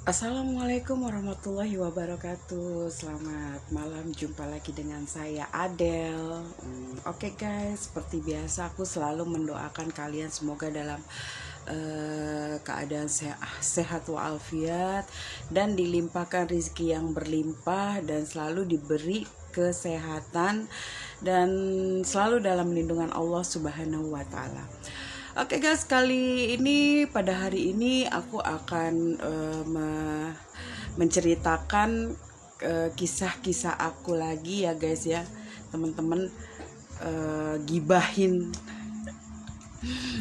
Assalamualaikum warahmatullahi wabarakatuh. Selamat malam, jumpa lagi dengan saya Adele. Oke guys, seperti biasa aku selalu mendoakan kalian semoga dalam keadaan sehat walafiat dan dilimpahkan rezeki yang berlimpah dan selalu diberi kesehatan dan selalu dalam lindungan Allah Subhanahu wa taala. Oke guys, pada hari ini aku akan menceritakan kisah-kisah aku lagi ya guys ya, teman-teman.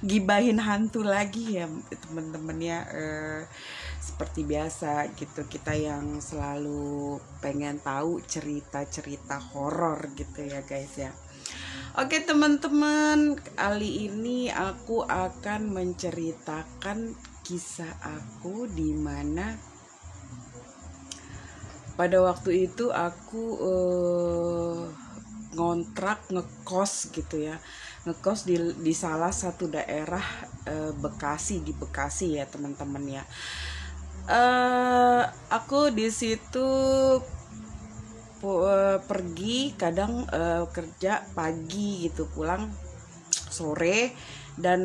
Gibahin hantu lagi ya teman-teman ya. Seperti biasa gitu, kita yang selalu pengen tahu cerita-cerita horor gitu ya guys ya. Oke teman-teman, kali ini aku akan menceritakan kisah aku di mana pada waktu itu aku ngekos gitu ya, ngekos di salah satu daerah Bekasi, di Bekasi ya teman-teman ya. Aku di situ pergi kadang kerja pagi gitu, pulang sore, dan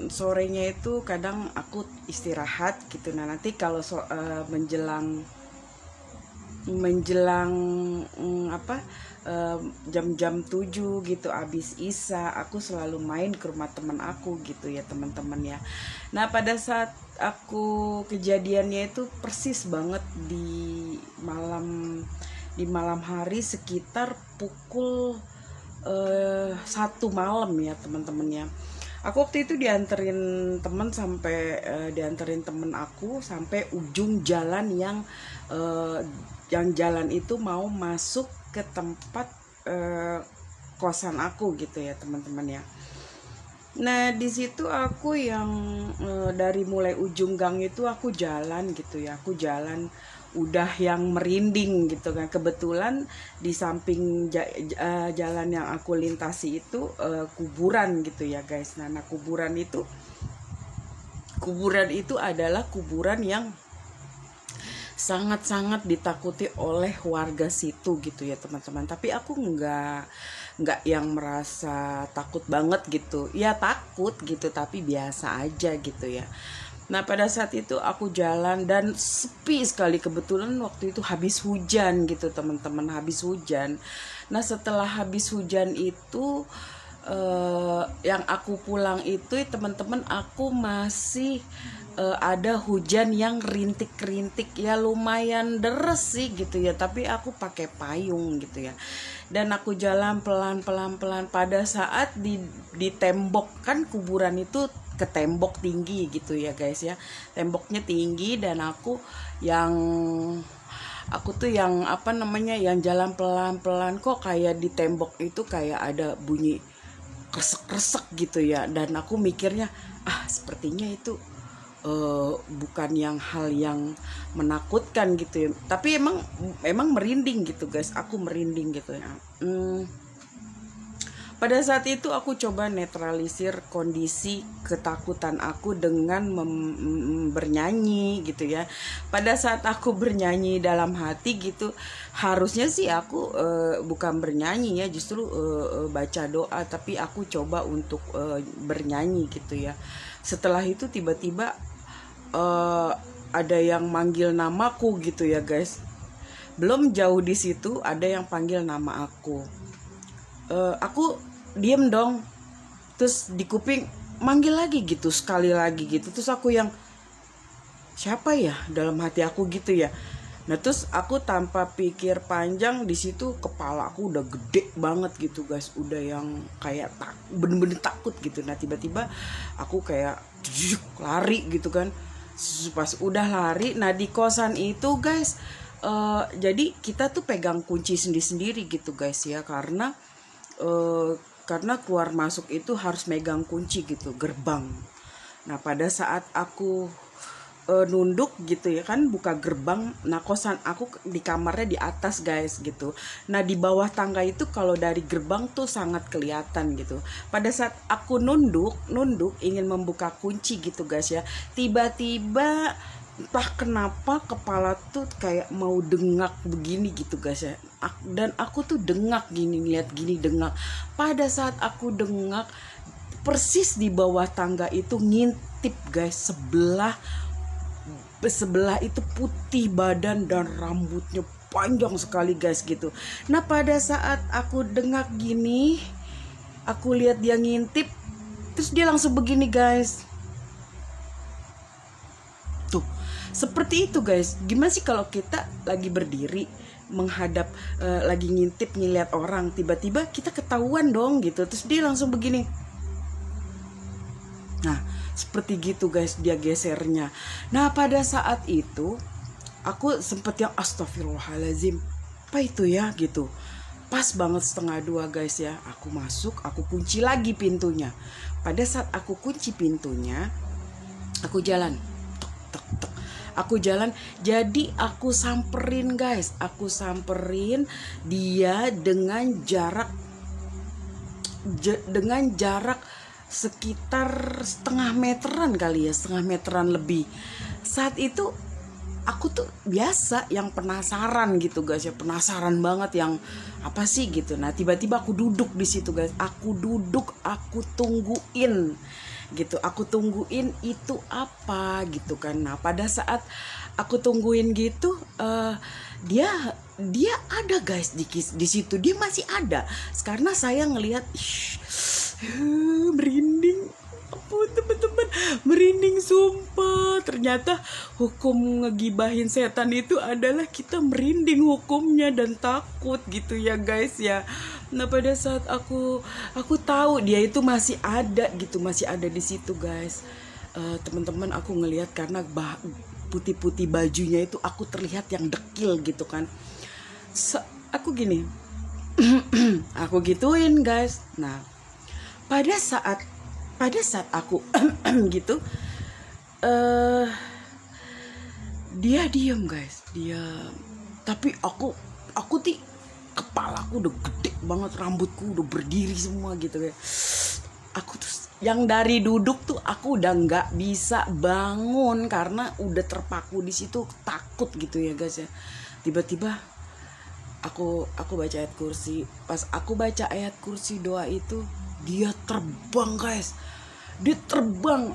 sorenya itu kadang aku istirahat gitu. Nah nanti kalau menjelang jam-jam 7 gitu, abis isya, aku selalu main ke rumah teman aku gitu ya teman-teman ya. Nah pada saat aku kejadiannya itu persis banget di malam hari sekitar pukul 1 malam ya teman-teman ya. Aku waktu itu dianterin temen aku sampai ujung jalan yang jalan itu mau masuk ke tempat kosan aku gitu ya teman-teman ya. Nah di situ aku yang dari mulai ujung gang itu aku jalan gitu ya, aku jalan udah yang merinding gitu kan. Kebetulan di samping jalan yang aku lintasi itu kuburan gitu ya guys. Nah kuburan itu adalah kuburan yang sangat-sangat ditakuti oleh warga situ gitu ya teman-teman. Tapi aku nggak yang merasa takut banget gitu ya, takut gitu tapi biasa aja gitu ya. Nah pada saat itu aku jalan dan sepi sekali, kebetulan waktu itu habis hujan gitu teman-teman, habis hujan. Nah setelah habis hujan itu yang aku pulang itu teman-teman, aku masih ada hujan yang rintik-rintik ya, lumayan deres sih gitu ya, tapi aku pakai payung gitu ya. Dan aku jalan pelan-pelan pada saat di tembok, kan kuburan itu ke tembok tinggi gitu ya guys ya, temboknya tinggi, dan aku tuh yang yang jalan pelan-pelan, kok kayak di tembok itu kayak ada bunyi kresek-kresek gitu ya. Dan aku mikirnya sepertinya itu bukan hal yang menakutkan gitu ya, tapi emang merinding gitu guys, aku merinding gitu ya. Pada saat itu aku coba netralisir kondisi ketakutan aku dengan bernyanyi gitu ya. Pada saat aku bernyanyi dalam hati gitu, harusnya sih aku bukan bernyanyi ya, justru baca doa, tapi aku coba untuk bernyanyi gitu ya. Setelah itu tiba-tiba ada yang manggil namaku gitu ya guys. Belum jauh di situ ada yang panggil nama aku. Aku diem dong, terus di kuping manggil lagi gitu, sekali lagi gitu. Terus aku yang, siapa ya, dalam hati aku gitu ya. Nah terus aku tanpa pikir panjang, di situ kepala aku udah gede banget gitu guys, udah yang kayak bener-bener takut gitu. Nah tiba-tiba aku kayak lari gitu kan. Pas udah lari, nah di kosan itu guys, jadi kita tuh pegang kunci sendiri-sendiri gitu guys ya, karena keluar masuk itu harus megang kunci gitu, gerbang. Nah pada saat aku nunduk gitu ya kan, buka gerbang. Nah kosan aku di kamarnya di atas guys gitu. Nah di bawah tangga itu kalau dari gerbang tuh sangat kelihatan gitu. Pada saat aku nunduk ingin membuka kunci gitu guys ya, tiba-tiba entah kenapa kepala tuh kayak mau dengak begini gitu guys ya. Dan aku tuh dengak gini, lihat gini dengak. Pada saat aku dengak, persis di bawah tangga itu ngintip guys, sebelah itu putih badan dan rambutnya panjang sekali guys gitu. Nah pada saat aku dengak gini, aku lihat dia ngintip, terus dia langsung begini guys. Tuh, seperti itu guys. Gimana sih kalau kita lagi berdiri menghadap lagi ngintip ngeliat orang, tiba-tiba kita ketahuan dong gitu, terus dia langsung begini. Nah, seperti gitu guys dia gesernya. Nah, pada saat itu aku sempet yang astagfirullahaladzim, apa itu ya gitu. Pas banget 1:30 guys ya. Aku masuk, aku kunci lagi pintunya. Pada saat aku kunci pintunya, aku jalan. Tek, tek. Aku jalan, jadi aku samperin guys. Aku samperin dia dengan jarak sekitar 1/2 meteran kali ya, 1/2 meteran lebih. Saat itu aku tuh biasa yang penasaran gitu guys ya, penasaran banget yang apa sih gitu. Nah tiba-tiba aku duduk di situ guys, aku duduk, aku tungguin gitu, aku tungguin itu apa gitu kan. Nah pada saat aku tungguin gitu, dia ada guys di situ, dia masih ada. Karena saya ngelihat merinding, ampun teman-teman, merinding sumpah. Ternyata hukum ngegibahin setan itu adalah kita merinding hukumnya dan takut gitu ya guys ya. Nah pada saat aku tahu dia itu masih ada gitu, masih ada di situ guys. Teman-teman, aku ngelihat karena putih-putih bajunya itu aku terlihat yang dekil gitu kan. Aku gini aku gituin guys. Nah pada saat aku gitu, dia diam guys, diam. Tapi aku kepalaku udah gede banget, rambutku udah berdiri semua gitu ya. Aku tuh yang dari duduk tuh aku udah nggak bisa bangun karena udah terpaku di situ, takut gitu ya guys ya. Tiba-tiba aku baca ayat kursi. Pas aku baca ayat kursi doa itu, dia terbang guys. Dia terbang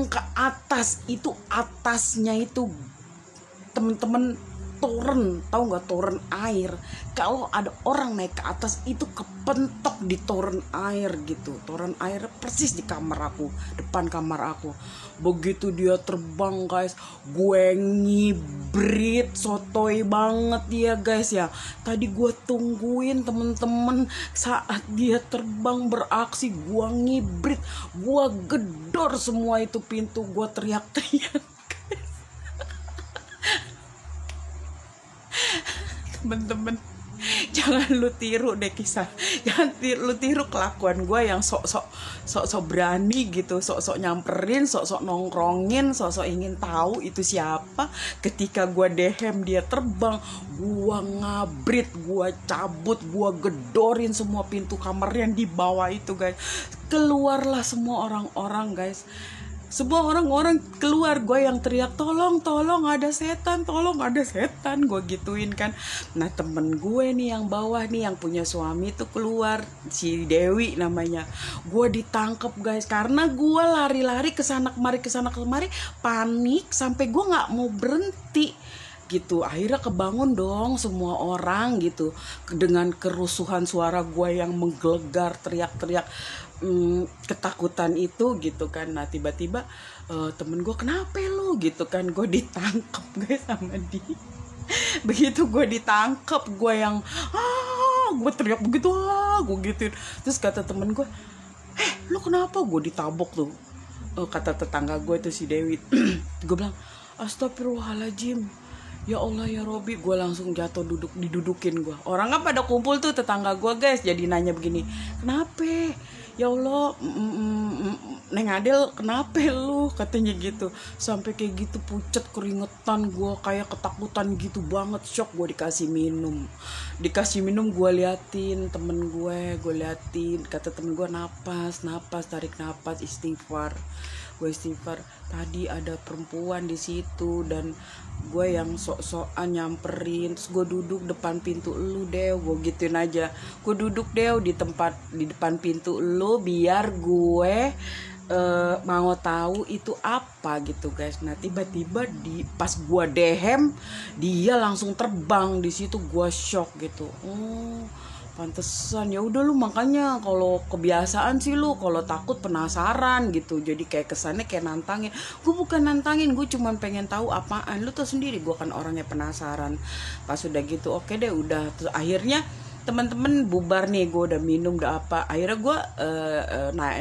ke atas. Itu atasnya itu temen-temen toren, tahu nggak toren air? Kalau ada orang naik ke atas itu kepentok di toren air gitu. Toren air persis di kamar aku, depan kamar aku. Begitu dia terbang guys, gue ngibrit, sotoy banget dia guys ya. Tadi gue tungguin temen-temen, saat dia terbang beraksi, gue ngibrit, gue gedor semua itu pintu, gue teriak-teriak. Temen-temen, jangan lu tiru deh jangan lu tiru kelakuan gue yang sok berani gitu, sok nyamperin, sok nongkrongin, sok ingin tahu itu siapa. Ketika gue dehem dia terbang, gue ngabrit, gue cabut, gue gedorin semua pintu kamar yang di bawah itu guys. Keluarlah semua orang-orang guys. Semua orang-orang keluar, gue yang teriak tolong ada setan, gue gituin kan. Nah temen gue nih yang bawah nih yang punya suami tuh keluar, si Dewi namanya. Gue ditangkep guys karena gue lari-lari kesana kemari, panik sampai gue nggak mau berhenti gitu. Akhirnya kebangun dong semua orang gitu dengan kerusuhan suara gue yang menggelegar, teriak-teriak, ketakutan itu gitu kan. Nah tiba-tiba temen gue, kenapa lu gitu kan, gue ditangkep guys sama dia. Begitu gue ditangkep, gue yang gue teriak begitu gue gituin. Terus kata temen gue, lu kenapa? Gue ditabok tuh. Kata tetangga gue itu si Dewi. Gue bilang astagfirullahaladzim, ya Allah ya Robi. Gue langsung jatuh didudukin gue. Orang kan pada kumpul tuh tetangga gue guys. Jadi nanya begini, kenapa? Ya Allah, Neng Adel kenapa lu? Katanya gitu. Sampai kayak gitu pucet, keringetan, gue kayak ketakutan gitu banget. Shock. Gue dikasih minum, gue liatin temen gue liatin. Kata temen gue, napas, tarik napas, istighfar. gue istighfar, tadi ada perempuan di situ dan gue yang sok-sokan nyamperin, terus gue duduk depan pintu lu deh, gue gituin aja, gue duduk deh di depan pintu lu biar gue mau tahu itu apa gitu guys. Nah tiba-tiba di pas gue dehem dia langsung terbang. Di situ gue shock gitu. Oh pantesan, ya udah lu makanya kalau kebiasaan sih lu kalau takut penasaran gitu, jadi kayak kesannya kayak nantangin. Gue bukan nantangin, gue cuma pengen tahu apaan. Lu tuh sendiri gue kan orangnya penasaran. Pas udah gitu oke deh udah. Terus akhirnya teman-teman bubar nih, gue udah minum udah apa, akhirnya gue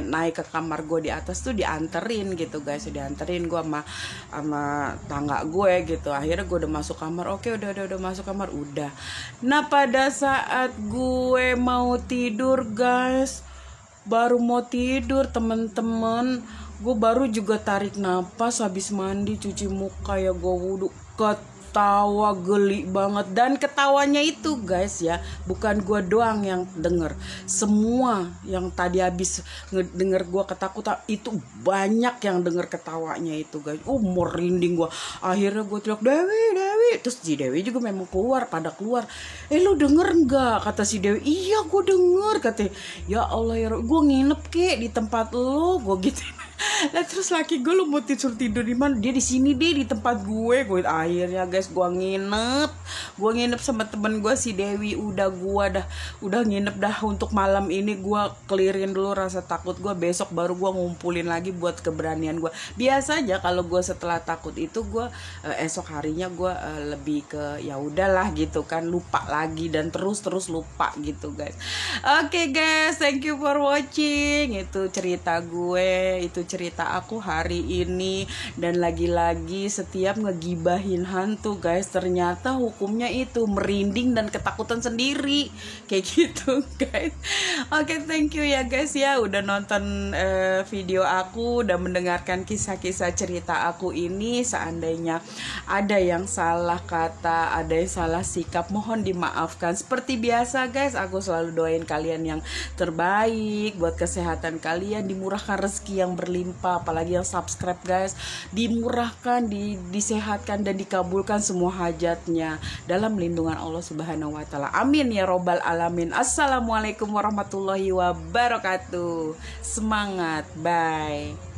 naik ke kamar gue di atas tuh dianterin gitu guys, dianterin gue sama tangga gue gitu. Akhirnya gue udah masuk kamar, oke udah masuk kamar udah. Nah pada saat gue mau tidur guys, baru mau tidur temen-temen, gue baru juga tarik napas habis mandi cuci muka ya gue wudhu, ketawa geli banget. Dan ketawanya itu guys ya, bukan gue doang yang denger, semua yang tadi habis denger gue ketakutan itu banyak yang denger ketawanya itu guys. Merinding gue. Akhirnya gue teriak, Dewi, terus si Dewi juga memang pada keluar. Lu denger nggak, kata si Dewi. Iya gue denger, katanya. Ya Allah ya, gue nginep kek di tempat lo, gue gitu. Nah terus laki gue, lu mau tidur di mana? Dia di sini deh, di tempat gue. Akhirnya guys gue nginep sama temen gue si Dewi. Udah nginep dah untuk malam ini. Gue clearin dulu rasa takut gue, besok baru gue ngumpulin lagi buat keberanian gue. Biasa aja kalau gue setelah takut itu gue esok harinya gue lebih ke ya udahlah gitu kan, lupa lagi dan terus lupa gitu guys. Oke guys, thank you for watching. Itu cerita gue, itu cerita aku hari ini. Dan lagi-lagi setiap ngegibahin hantu guys, ternyata hukumnya itu merinding dan ketakutan sendiri kayak gitu guys. Oke, thank you ya guys ya udah nonton video aku, udah mendengarkan kisah-kisah cerita aku ini. Seandainya ada yang salah kata, ada yang salah sikap, mohon dimaafkan. Seperti biasa guys, aku selalu doain kalian yang terbaik, buat kesehatan kalian, dimurahkan rezeki yang berlimpah, apalagi yang subscribe guys, dimurahkan, disehatkan dan dikabulkan semua hajatnya dalam lindungan Allah Subhanahu wa taala. Amin ya robbal alamin. Assalamualaikum warahmatullahi wabarakatuh. Semangat, bye.